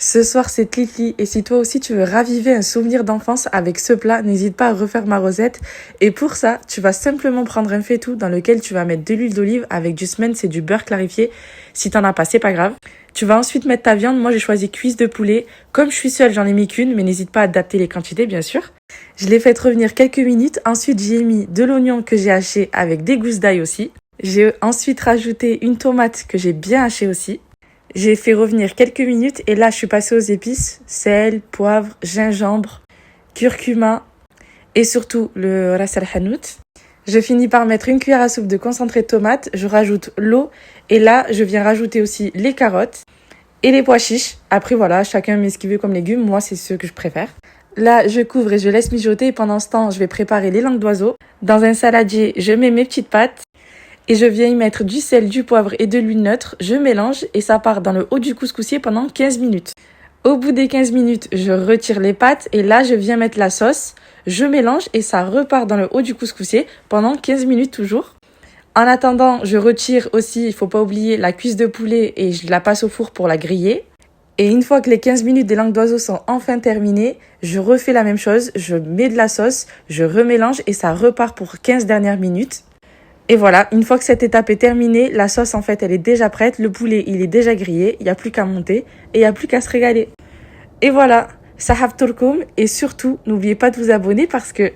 Ce soir, c'est Tlitli et si toi aussi tu veux raviver un souvenir d'enfance avec ce plat, n'hésite pas à refaire ma recette. Et pour ça, tu vas simplement prendre un faitout dans lequel tu vas mettre de l'huile d'olive avec du smen, c'est du beurre clarifié. Si t'en as pas, c'est pas grave. Tu vas ensuite mettre ta viande. Moi, j'ai choisi cuisse de poulet. Comme je suis seule, j'en ai mis qu'une, mais n'hésite pas à adapter les quantités, bien sûr. Je l'ai fait revenir quelques minutes. Ensuite, j'y ai mis de l'oignon que j'ai haché avec des gousses d'ail aussi. J'ai ensuite rajouté une tomate que j'ai bien hachée aussi. J'ai fait revenir quelques minutes et là, je suis passée aux épices, sel, poivre, gingembre, curcuma et surtout le ras el hanout. Je finis par mettre une cuillère à soupe de concentré de tomate, je rajoute l'eau et là, je viens rajouter aussi les carottes et les pois chiches. Après, voilà, chacun met ce qu'il veut comme légumes, moi, c'est ceux que je préfère. Là, je couvre et je laisse mijoter et pendant ce temps, je vais préparer les langues d'oiseau. Dans un saladier, je mets mes petites pâtes. Et je viens y mettre du sel, du poivre et de l'huile neutre. Je mélange et ça part dans le haut du couscoussier pendant 15 minutes. Au bout des 15 minutes, je retire les pâtes et là, je viens mettre la sauce. Je mélange et ça repart dans le haut du couscoussier pendant 15 minutes toujours. En attendant, je retire aussi, il faut pas oublier, la cuisse de poulet et je la passe au four pour la griller. Et une fois que les 15 minutes des langues d'oiseau sont enfin terminées, je refais la même chose. Je mets de la sauce, je remélange et ça repart pour 15 dernières minutes. Et voilà, une fois que cette étape est terminée, la sauce en fait elle est déjà prête, le poulet il est déjà grillé, il n'y a plus qu'à monter et il n'y a plus qu'à se régaler. Et voilà, Sahaf Turkoum et surtout n'oubliez pas de vous abonner parce que